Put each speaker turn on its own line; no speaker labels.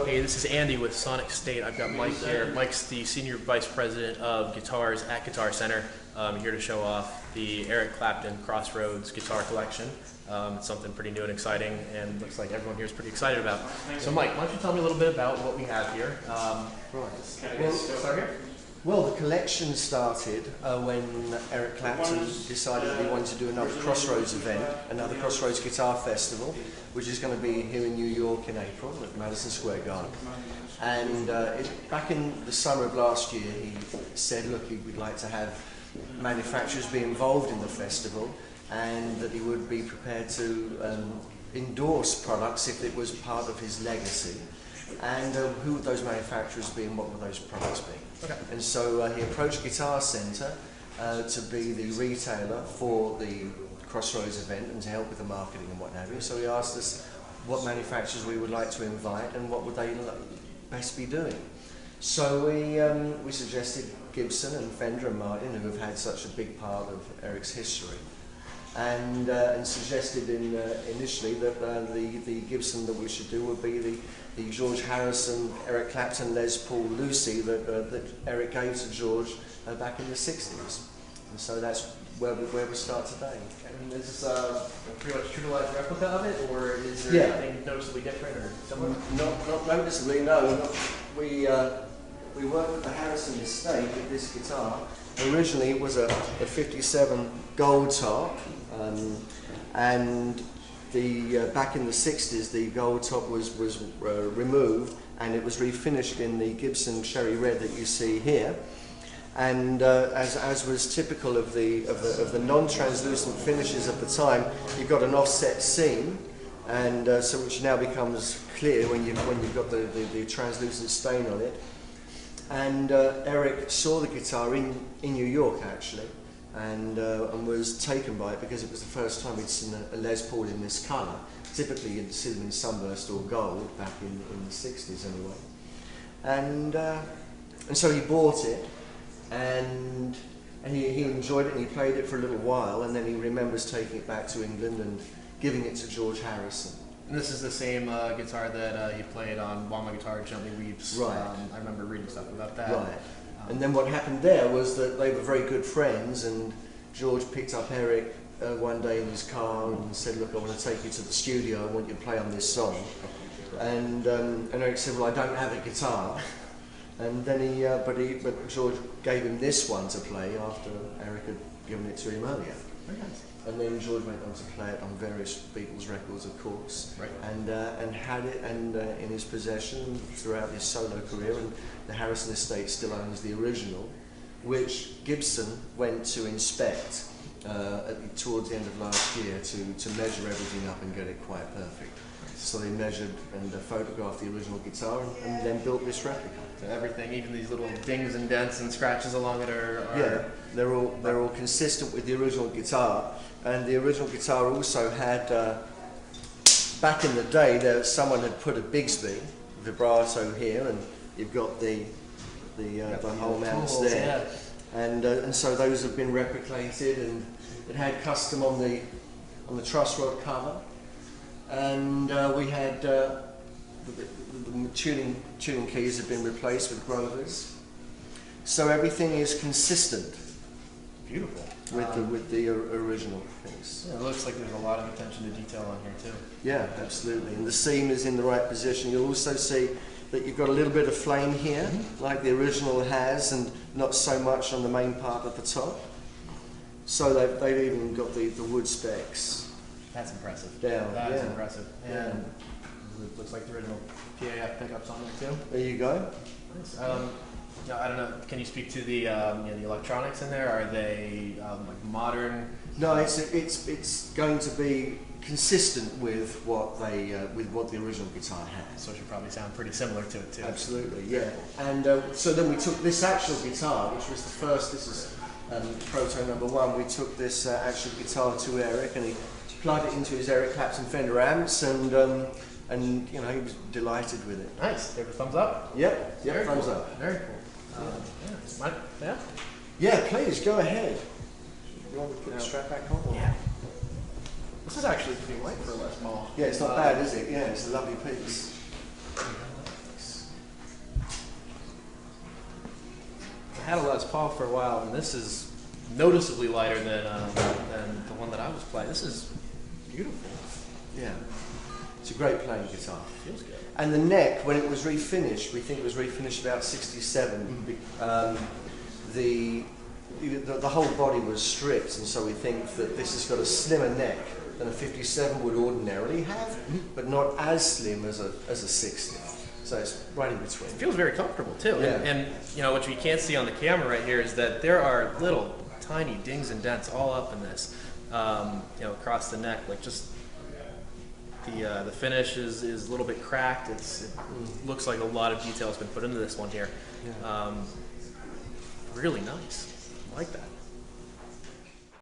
Hey, this is Andy with Sonic State. I've got Mike here. Mike's the Senior Vice President of Guitars at Guitar Center. Here to show off the Eric Clapton Crossroads guitar collection. It's something pretty new and exciting, and looks like everyone here is pretty excited about. So Mike, why don't you tell me a little bit about what we have here?
Well, the collection started when Eric Clapton decided that he wanted to do another Crossroads event, another Crossroads Guitar Festival, which is going to be here in New York in April at Madison Square Garden. And back in the summer of last year, he said, look, he would like to have manufacturers be involved in the festival, and that he would be prepared to endorse products if it was part of his legacy. And who would those manufacturers be, and what would those products be? Okay. And so he approached Guitar Center to be the retailer for the Crossroads event and to help with the marketing and what have you. So he asked us what manufacturers we would like to invite and what would they best be doing. So we suggested Gibson and Fender and Martin, who have had such a big part of Eric's history. And suggested initially that the Gibson that we should do would be the George Harrison, Eric Clapton Les Paul Lucy that Eric gave to George back in the 60s. And so that's where we start today.
And is this pretty much true to life replica of it, or is there anything noticeably different or similar?
Not noticeably, no. We worked with the Harrison estate with this guitar. Originally it was a 57 gold top, and back in the 60s the gold top was removed and it was refinished in the Gibson cherry red that you see here. And as was typical of the non-translucent finishes of the time, you've got an offset seam, and so which now becomes clear when you've got the translucent stain on it. And Eric saw the guitar in New York actually, and was taken by it because it was the first time he'd seen a Les Paul in this colour. Typically you'd see them in sunburst or gold back in the 60s anyway. And so he bought it, and he enjoyed it, and he played it for a little while, and then he remembers taking it back to England and giving it to George Harrison.
And this is the same guitar that he played on While My Guitar Gently Weeps.
Right.
I remember reading stuff about that.
Right. And then what happened there was that they were very good friends, and George picked up Eric one day in his car and said, look, I want to take you to the studio, I want you to play on this song. And Eric said, well, I don't have a guitar. And then but George gave him this one to play after Eric had given it to him earlier.
Very nice.
And then George went on to play it on various Beatles records, of course,
right.
and had it in his possession throughout his solo career. And the Harrison estate still owns the original, which Gibson went to inspect towards the end of last year to measure everything up and get it quite perfect. So they measured and photographed the original guitar and then built this replica.
So everything, even these little dings and dents and scratches along it are
yeah, they're all consistent with the original guitar. And the original guitar also had, back in the day, someone had put a Bigsby vibrato here, and you've got the whole mounts there. Yeah. And so those have been replicated, and it had custom on the truss rod cover, and we had the tuning keys have been replaced with Grovers, so everything is consistent.
Beautiful.
With the original piece.
Yeah, it looks like there's a lot of attention to detail on here too.
Yeah, absolutely. And the seam is in the right position. You'll also see that you've got a little bit of flame here, like the original has, and not so much on the main part at the top. So they've even got the wood specs.
That's impressive.
Down.
That is impressive. And it looks like the original PAF pickups on there too.
There you go.
Nice. I don't know. Can you speak to the the electronics in there? Are they like modern?
No, it's going to be consistent with what the original guitar had.
So it should probably sound pretty similar to it too.
Absolutely, yeah. And so then we took this actual guitar, which was the first. This is proto number 1. We took this actual guitar to Eric, and he plugged it into his Eric Clapton Fender amps, and you know, he was delighted with it.
Nice. Give it a thumbs up.
Yep. Thumbs
cool.
up.
Very cool.
Yeah, please go ahead. You want to put the strap back on?
Yeah. This is actually pretty light for a Les Paul.
Yeah, it's not bad, is it? Yeah, it's a lovely piece.
had a Les Paul for a while, and this is noticeably lighter than the one that I was playing. This is beautiful.
Yeah, it's a great playing guitar.
Feels good.
And the neck, when it was refinished, we think it was refinished about 67. The whole body was stripped, and so we think that this has got a slimmer neck than a 57 would ordinarily have, but not as slim as a 60. So it's right in between.
It feels very comfortable too.
Yeah.
And you know, what you can't see on the camera right here is that there are little tiny dings and dents all up in this, you know, across the neck. Like just the finish is a little bit cracked. It looks like a lot of detail has been put into this one here.
Yeah.
Really nice. I like that.